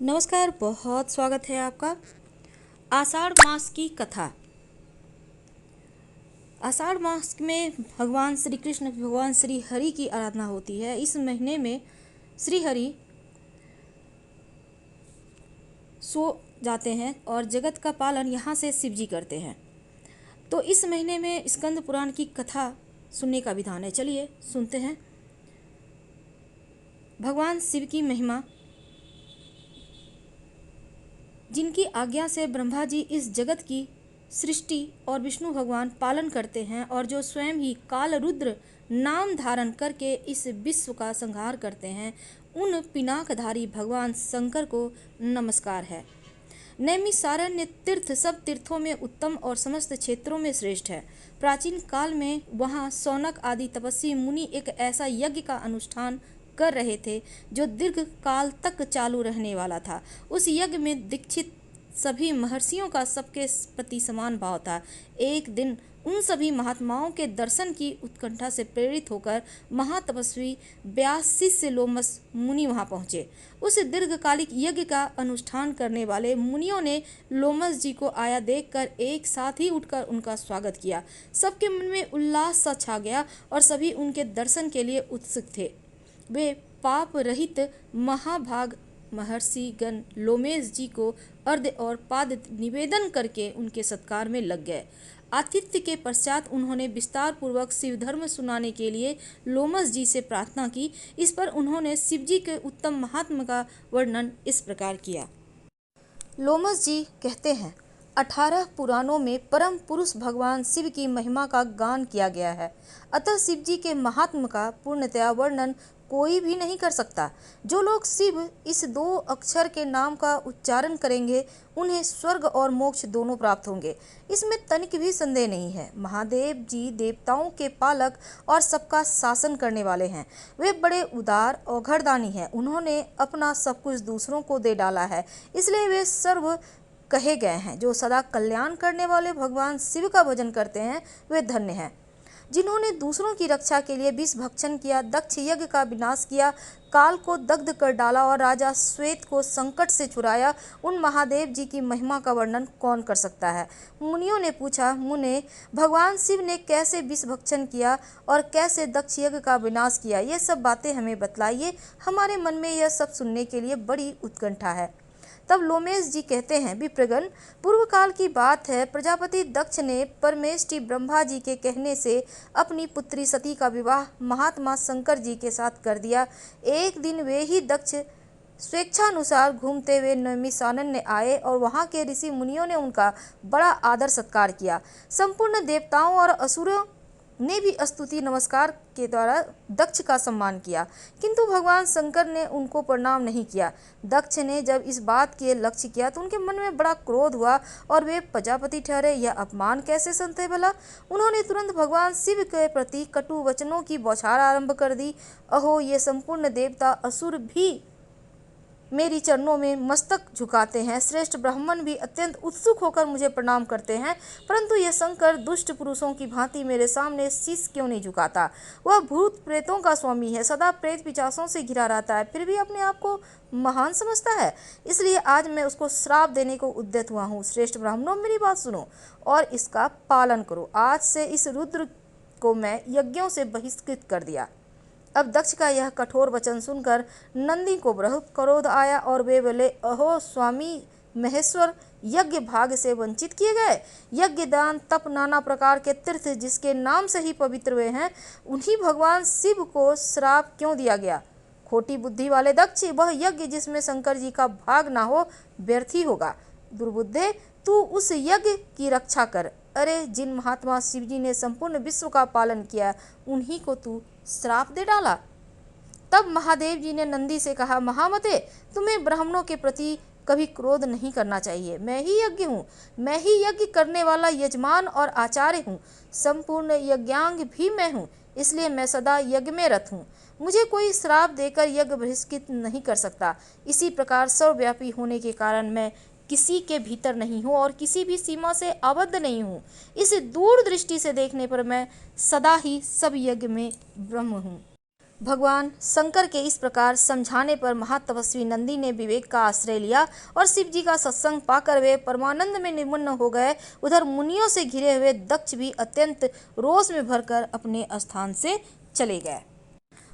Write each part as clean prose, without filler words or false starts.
नमस्कार, बहुत स्वागत है आपका। आषाढ़ मास की कथा। आषाढ़ मास में भगवान श्री कृष्ण, भगवान श्री हरि की आराधना होती है। इस महीने में श्री हरि सो जाते हैं और जगत का पालन यहाँ से शिव जी करते हैं। तो इस महीने में स्कंद पुराण की कथा सुनने का विधान है। चलिए सुनते हैं। भगवान शिव की महिमा। जिनकी आज्ञा से ब्रह्मा जी इस जगत की सृष्टि और विष्णु भगवान पालन करते हैं और जो स्वयं ही काल रुद्र नाम धारण करके इस विश्व का संहार करते हैं, उन पिनाकधारी भगवान शंकर को नमस्कार है। नैमिषारण्य तीर्थ सब तीर्थों में उत्तम और समस्त क्षेत्रों में श्रेष्ठ है। प्राचीन काल में वहाँ सौनक आदि तपस्वी मुनि एक ऐसा यज्ञ का अनुष्ठान कर रहे थे जो दीर्घ काल तक चालू रहने वाला था। उस यज्ञ में दीक्षित सभी महर्षियों का सबके प्रति समान भाव था। एक दिन उन सभी महात्माओं के दर्शन की उत्कंठा से प्रेरित होकर महातपस्वी व्यास शिष्य लोमस मुनि वहां पहुंचे। उस दीर्घकालिक यज्ञ का अनुष्ठान करने वाले मुनियों ने लोमस जी को आया देखकर एक साथ ही उठकर उनका स्वागत किया। सबके मन में उल्लास सा छा गया और सभी उनके दर्शन के लिए उत्सुक थे। वे पाप रहित महाभाग महर्षि गण लोमेश जी को अर्घ्य और पाद निवेदन करके उनके सत्कार में लग गए। आतिथ्य के पश्चात उन्होंने विस्तार पूर्वक शिव धर्म सुनाने के लिए लोमस जी से प्रार्थना की। इस पर उन्होंने शिव जी के उत्तम महात्मा का वर्णन इस प्रकार किया। लोमस जी कहते हैं, 18 पुराणों में परम पुरुष भगवान शिव की महिमा का गान किया गया है। अतः शिव जी के महात्मा का पूर्णतया वर्णन कोई भी नहीं कर सकता। जो लोग शिव इस 2 अक्षर के नाम का उच्चारण करेंगे, उन्हें स्वर्ग और मोक्ष दोनों प्राप्त होंगे। इसमें तनिक भी संदेह नहीं है। महादेव जी देवताओं के पालक और सबका शासन करने वाले हैं। वे बड़े उदार और घरदानी हैं। उन्होंने अपना सब कुछ दूसरों को दे डाला है, इसलिए वे सर्व कहे गए हैं। जो सदा कल्याण करने वाले भगवान शिव का भजन करते हैं, वे धन्य हैं। जिन्होंने दूसरों की रक्षा के लिए विष भक्षण किया, दक्ष यज्ञ का विनाश किया, काल को दग्ध कर डाला और राजा श्वेत को संकट से छुड़ाया, उन महादेव जी की महिमा का वर्णन कौन कर सकता है। मुनियों ने पूछा, मुने, भगवान शिव ने कैसे विष भक्षण किया और कैसे दक्ष यज्ञ का विनाश किया, ये सब बातें हमें बतलाइए। हमारे मन में यह सब सुनने के लिए बड़ी उत्कंठा है। तब लोमेश जी कहते हैं, विप्रगण, पूर्व काल की बात है। प्रजापति दक्ष ने परमेष्टि ब्रह्मा जी के कहने से अपनी पुत्री सती का विवाह महात्मा शंकर जी के साथ कर दिया। एक दिन वे ही दक्ष स्वेच्छानुसार घूमते हुए नैमिषारण्य आए और वहाँ के ऋषि मुनियों ने उनका बड़ा आदर सत्कार किया। संपूर्ण देवताओं और असुरों ने भी स्तुति नमस्कार के द्वारा दक्ष का सम्मान किया, किंतु भगवान शंकर ने उनको प्रणाम नहीं किया। दक्ष ने जब इस बात के लक्ष्य किया तो उनके मन में बड़ा क्रोध हुआ और वे प्रजापति ठहरे। यह अपमान कैसे सहते भला। उन्होंने तुरंत भगवान शिव के प्रति कटु वचनों की बौछार आरंभ कर दी। अहो, ये संपूर्ण देवता असुर भी मेरी चरणों में मस्तक झुकाते हैं। श्रेष्ठ ब्राह्मण भी अत्यंत उत्सुक होकर मुझे प्रणाम करते हैं, परंतु यह शंकर दुष्ट पुरुषों की भांति मेरे सामने शीश क्यों नहीं झुकाता। वह भूत प्रेतों का स्वामी है, सदा प्रेत पिशाचों से घिरा रहता है, फिर भी अपने आप को महान समझता है। इसलिए आज मैं उसको श्राप देने को उद्यत हुआ हूँ। श्रेष्ठ ब्राह्मणों, मेरी बात सुनो और इसका पालन करो। आज से इस रुद्र को मैं यज्ञों से बहिष्कृत कर दिया। अब दक्ष का यह कठोर वचन सुनकर नंदी को बहुत क्रोध आया और वे बोले, अहो स्वामी महेश्वर, यज्ञ भाग से वंचित किए गए। यज्ञ, दान, तप, नाना प्रकार के तीर्थ जिसके नाम से ही पवित्र हुए हैं, उन्हीं भगवान शिव को श्राप क्यों दिया गया। खोटी बुद्धि वाले दक्ष, वह यज्ञ जिसमें शंकर जी का भाग ना हो व्यर्थ ही होगा। दुर्बुद्धे, तू उस यज्ञ की रक्षा कर। अरे, जिन महात्मा शिव जी ने संपूर्ण विश्व का पालन किया, उन्हीं को तू श्राप दे डाला। तब महादेव जी ने नंदी से कहा, महामते, तुम्हें ब्राह्मणों के प्रति कभी क्रोध नहीं करना चाहिए। मैं ही यज्ञ हूँ, मैं ही यज्ञ करने वाला यजमान और आचार्य हूँ। संपूर्ण यज्ञांग भी मैं हूँ, इसलिए मैं सदा यज्ञ में रत हूँ। मुझे कोई श्राप देकर यज्ञ बहिष्कृत नहीं कर सकता। इसी प्रकार सर्वव्यापी होने के कारण मैं किसी के भीतर नहीं हूँ और किसी भी सीमा से आबद्ध नहीं हूँ। इस दूर दृष्टि से देखने पर मैं सदा ही सब यज्ञ में ब्रह्म हूँ। भगवान शंकर के इस प्रकार समझाने पर महातपस्वी नंदी ने विवेक का आश्रय लिया और शिव जी का सत्संग पाकर वे परमानंद में निमग्न हो गए। उधर मुनियों से घिरे हुए दक्ष भी अत्यंत रोष में भरकर अपने स्थान से चले गए।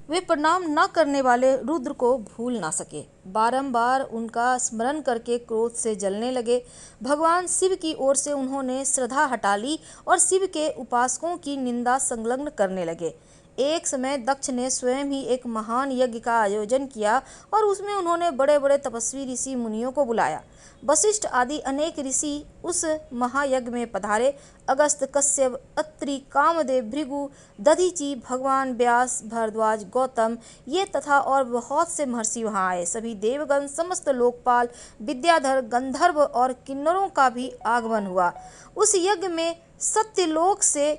वे प्रणाम न करने वाले रुद्र को भूल ना सके, बारंबार उनका स्मरण करके क्रोध से जलने लगे। भगवान शिव की ओर से उन्होंने श्रद्धा हटा ली और शिव के उपासकों की निंदा संलग्न करने लगे। एक समय दक्ष ने स्वयं ही एक महान यज्ञ का आयोजन किया और उसमें उन्होंने बड़े बड़े तपस्वी ऋषि मुनियों को बुलाया। वशिष्ठ आदि अनेक ऋषि उस महायज्ञ में पधारे। अगस्त, कश्यप, अत्रि, कामदेव, भृगु, दधीचि, भगवान व्यास, भरद्वाज, गौतम ये तथा और बहुत से महर्षि वहां आए। सभी देवगण, समस्त लोकपाल, विद्याधर, गंधर्व और किन्नरों का भी आगमन हुआ। उस यज्ञ में सत्यलोक से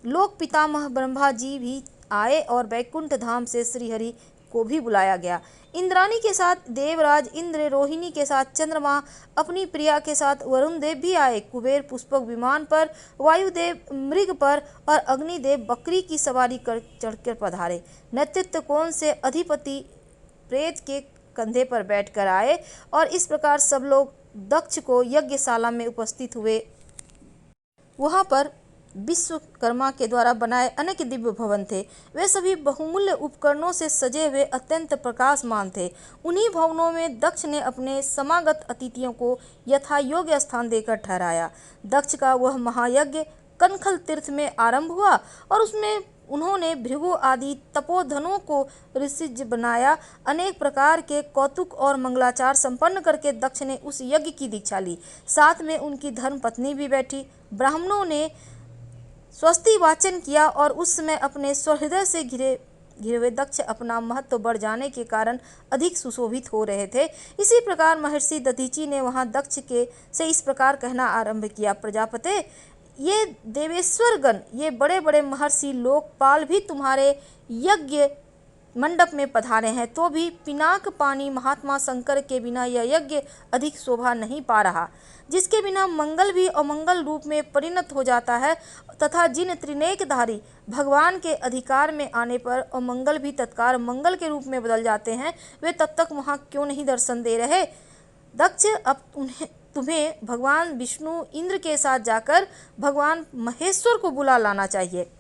लोक पितामह ब्रह्मा जी भी आए और वैकुंठ धाम से श्रीहरि को भी बुलाया गया। इंद्राणी के साथ देवराज इंद्र, रोहिणी के साथ चंद्रमा, अपनी प्रिया के साथ वरुण देव भी आए। कुबेर पुष्पक विमान पर, वायुदेव मृग पर और अग्निदेव बकरी की सवारी कर चढ़कर पधारे। नेतृत्व कोण से अधिपति प्रेत के कंधे पर बैठकर आए और इस प्रकार सब लोग दक्ष को यज्ञशाला में उपस्थित हुए। वहां पर विश्वकर्मा के द्वारा बनाए अनेक दिव्य भवन थे। वे सभी बहुमूल्य उपकरणों से सजे हुए अत्यंत प्रकाशमान थे। उन्हीं भवनों में दक्ष ने अपने समागत अतिथियों को यथा योग्य स्थान देकर ठहराया। दक्ष का वह महायज्ञ कनखल तीर्थ में आरंभ हुआ और उसमें उन्होंने भृगु आदि तपोधनों को ऋषिज बनाया। अनेक प्रकार के कौतुक और मंगलाचार संपन्न करके दक्ष ने उस यज्ञ की दीक्षा ली। साथ में उनकी धर्म पत्नी भी बैठी। ब्राह्मणों ने स्वस्ति वाचन किया और उस समय अपने स्वहृदय से घिरे हुए दक्ष अपना महत्व बढ़ जाने के कारण अधिक सुशोभित हो रहे थे। इसी प्रकार महर्षि दधीचि ने वहां दक्ष के से इस प्रकार कहना आरंभ किया, प्रजापते, ये देवेश्वरगण, ये बड़े बड़े महर्षि लोकपाल भी तुम्हारे यज्ञ मंडप में पधारे हैं, तो भी पिनाक पानी महात्मा शंकर के बिना यह यज्ञ अधिक शोभा नहीं पा रहा, जिसके बिना मंगल भी अमंगल रूप में परिणत हो जाता है तथा जिन त्रिनेकधारी भगवान के अधिकार में आने पर अमंगल भी तत्काल मंगल के रूप में बदल जाते हैं, वे तब तक वहाँ क्यों नहीं दर्शन दे रहे? दक्ष, अब तुम्हें भगवान विष्णु इंद्र के साथ जाकर भगवान महेश्वर को बुला लाना चाहिए।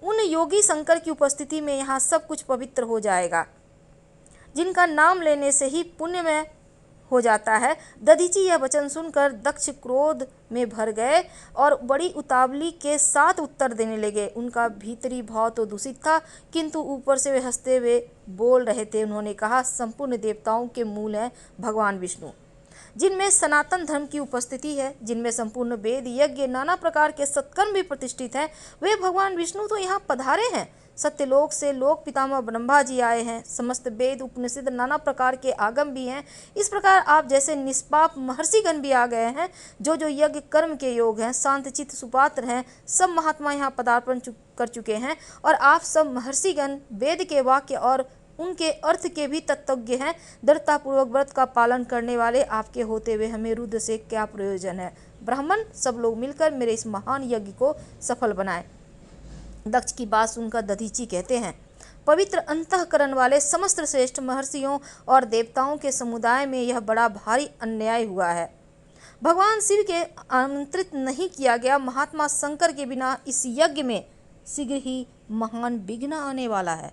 उन योगी शंकर की उपस्थिति में यहाँ सब कुछ पवित्र हो जाएगा, जिनका नाम लेने से ही पुण्यमय हो जाता है। दधीचि यह वचन सुनकर दक्ष क्रोध में भर गए और बड़ी उतावली के साथ उत्तर देने लगे। उनका भीतरी भाव तो दूषित था, किंतु ऊपर से वे हंसते हुए बोल रहे थे। उन्होंने कहा, संपूर्ण देवताओं के मूल हैं भगवान विष्णु, जिनमें सनातन धर्म की उपस्थिति है, जिनमें संपूर्ण वेद, यज्ञ, नाना प्रकार के सत्कर्म भी प्रतिष्ठित हैं। वे भगवान विष्णु तो यहाँ पधारे हैं। सत्यलोक से लोक पितामह ब्रह्मा जी आए हैं। समस्त वेद, उपनिषद, नाना प्रकार के आगम भी हैं। इस प्रकार आप जैसे निष्पाप महर्षिगण भी आ गए हैं, जो जो यज्ञ कर्म के योग हैं, शांतचित्त सुपात्र हैं। सब महात्मा यहाँ पदार्पण कर चुके हैं और आप सब महर्षिगण वेद के वाक्य और उनके अर्थ के भी तत्वज्ञ हैं। दृढ़तापूर्वक व्रत का पालन करने वाले आपके होते हुए हमें रुद्र से क्या प्रयोजन है? ब्राह्मण, सब लोग मिलकर मेरे इस महान यज्ञ को सफल बनाएं। दक्ष की बात सुनकर दधीचि कहते हैं, पवित्र अंतःकरण वाले समस्त श्रेष्ठ महर्षियों और देवताओं के समुदाय में यह बड़ा भारी अन्याय हुआ है। भगवान शिव के आमंत्रित नहीं किया गया महात्मा शंकर के बिना इस यज्ञ में शीघ्र ही महान विघ्न आने वाला है।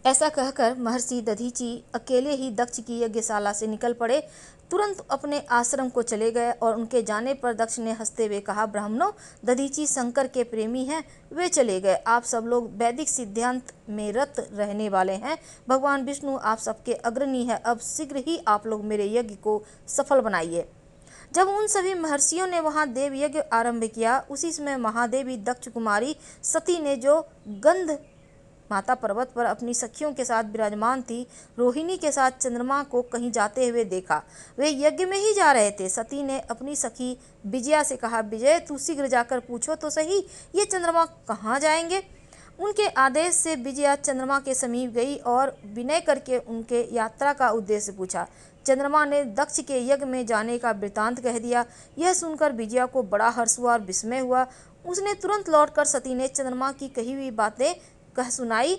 ऐसा कहकर महर्षि दधीचि अकेले ही दक्ष की यज्ञशाला से निकल पड़े। तुरंत अपने आश्रम को चले गए और उनके जाने पर दक्ष ने हंसते हुए कहा, ब्राह्मणों, दधीचि शंकर के प्रेमी हैं, वे चले गए। आप सब लोग वैदिक सिद्धांत में रत रहने वाले हैं। भगवान विष्णु आप सबके अग्रणी है। अब शीघ्र ही आप लोग मेरे यज्ञ को सफल बनाइए। जब उन सभी महर्षियों ने वहां देव यज्ञ आरंभ किया, उसी समय महादेवी दक्ष कुमारी सती ने, जो गंध माता पर्वत पर अपनी सखियों के साथ विराजमान थी, रोहिणी के साथ चंद्रमा को कहीं जाते हुए देखा। वे यज्ञ में ही जा रहे थे। सती ने अपनी सखी विजया से कहा, विजय, तू शीघ्र जाकर पूछो तो सही, ये चंद्रमा कहाँ जाएंगे? उनके आदेश से विजया चंद्रमा के समीप गई और विनय करके उनके यात्रा का उद्देश्य पूछा। चंद्रमा ने दक्ष के यज्ञ में जाने का वृतांत कह दिया। यह सुनकर विजया को बड़ा हर्ष हुआ और विस्मय हुआ। उसने तुरंत लौटकर सती ने चंद्रमा की कही हुई बातें कह सुनाई।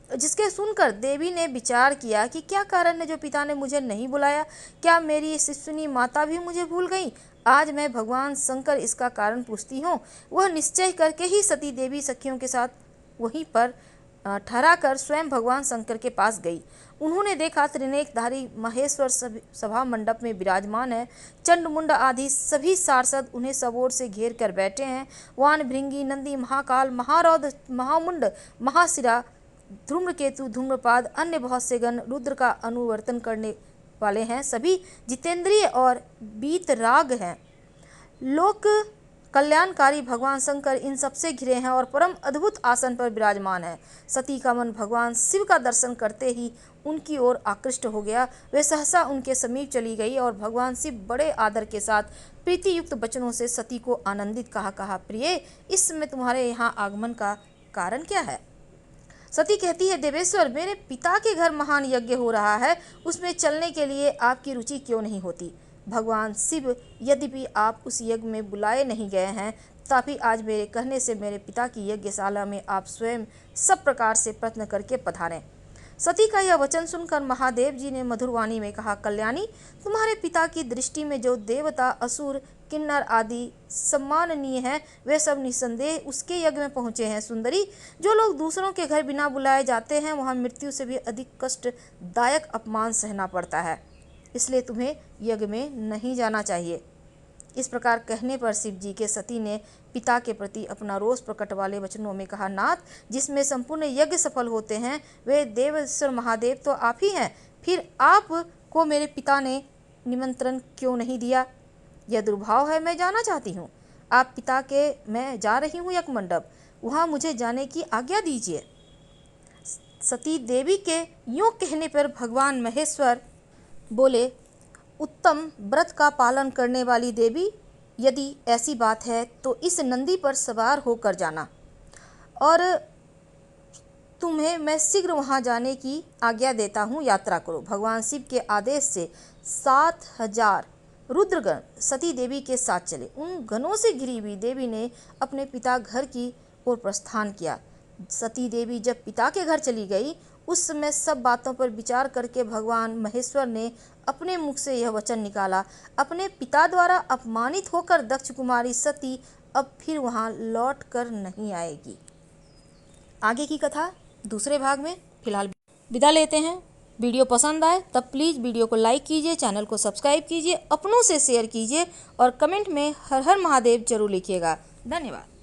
जिसके सुनकर देवी ने विचार किया कि क्या कारण है जो पिता ने मुझे नहीं बुलाया। क्या मेरी शिशुनी माता भी मुझे भूल गई। आज मैं भगवान शंकर इसका कारण पूछती हूँ। वह निश्चय करके ही सती देवी सखियों के साथ वहीं पर ठहरा कर स्वयं भगवान शंकर के पास गई। उन्होंने देखा त्रिनेत्रधारी महेश्वर सभा मंडप में विराजमान है। चंड मुंड आदि सभी सार्सद उन्हें सब ओर से घेर कर बैठे हैं। वान भृंगी नंदी महाकाल महारौद्र महामुंड महाशिरा धूम्रकेतु धूम्रपाद अन्य बहुत से गण रुद्र का अनुवर्तन करने वाले हैं। सभी जितेंद्रिय और वीतराग हैं। लोक कल्याणकारी भगवान शंकर इन सबसे घिरे हैं और परम अद्भुत आसन पर विराजमान है। सती का मन भगवान शिव का दर्शन करते ही उनकी ओर आकृष्ट हो गया। वे सहसा उनके समीप चली गई और भगवान शिव बड़े आदर के साथ प्रीति युक्त वचनों से सती को आनंदित कहा, प्रिय, इस समय तुम्हारे यहाँ आगमन का कारण क्या है। सती कहती है, देवेश्वर, मेरे पिता के घर महान यज्ञ हो रहा है, उसमें चलने के लिए आपकी रुचि क्यों नहीं होती। भगवान शिव, यद्यपि आप उस यज्ञ में बुलाए नहीं गए हैं, तभी आज मेरे कहने से मेरे पिता की यज्ञशाला में आप स्वयं सब प्रकार से प्रयत्न करके पधारें। सती का यह वचन सुनकर महादेव जी ने मधुर वाणी में कहा, कल्याणी, तुम्हारे पिता की दृष्टि में जो देवता असुर किन्नर आदि सम्माननीय हैं, वे सब निस्संदेह उसके यज्ञ में पहुँचे हैं। सुंदरी, जो लोग दूसरों के घर बिना बुलाए जाते हैं, वहाँ मृत्यु से भी अधिक कष्टदायक अपमान सहना पड़ता है, इसलिए तुम्हें यज्ञ में नहीं जाना चाहिए। इस प्रकार कहने पर शिव जी के सती ने पिता के प्रति अपना रोष प्रकट वाले वचनों में कहा, नाथ, जिसमें संपूर्ण यज्ञ सफल होते हैं वे देवेश्वर महादेव तो आप ही हैं, फिर आप को मेरे पिता ने निमंत्रण क्यों नहीं दिया। यह दुर्भाव है, मैं जाना चाहती हूँ। आप पिता के, मैं जा रही हूँ यज्ञ मंडप, वहाँ मुझे जाने की आज्ञा दीजिए। सती देवी के यूँ कहने पर भगवान महेश्वर बोले, उत्तम व्रत का पालन करने वाली देवी, यदि ऐसी बात है तो इस नंदी पर सवार होकर जाना और तुम्हें मैं शीघ्र वहां जाने की आज्ञा देता हूं, यात्रा करो। भगवान शिव के आदेश से 7000 रुद्रगण सती देवी के साथ चले। उन गणों से घिरी हुई देवी ने अपने पिता घर की ओर प्रस्थान किया। सती देवी जब पिता के घर चली गई, उस समय सब बातों पर विचार करके भगवान महेश्वर ने अपने मुख से यह वचन निकाला, अपने पिता द्वारा अपमानित होकर दक्ष कुमारी सती अब फिर वहां लौट कर नहीं आएगी। आगे की कथा दूसरे भाग में फिलहाल विदा लेते हैं। वीडियो पसंद आए तब प्लीज़ वीडियो को लाइक कीजिए, चैनल को सब्सक्राइब कीजिए, अपनों से शेयर कीजिए और कमेंट में हर हर महादेव जरूर लिखिएगा। धन्यवाद।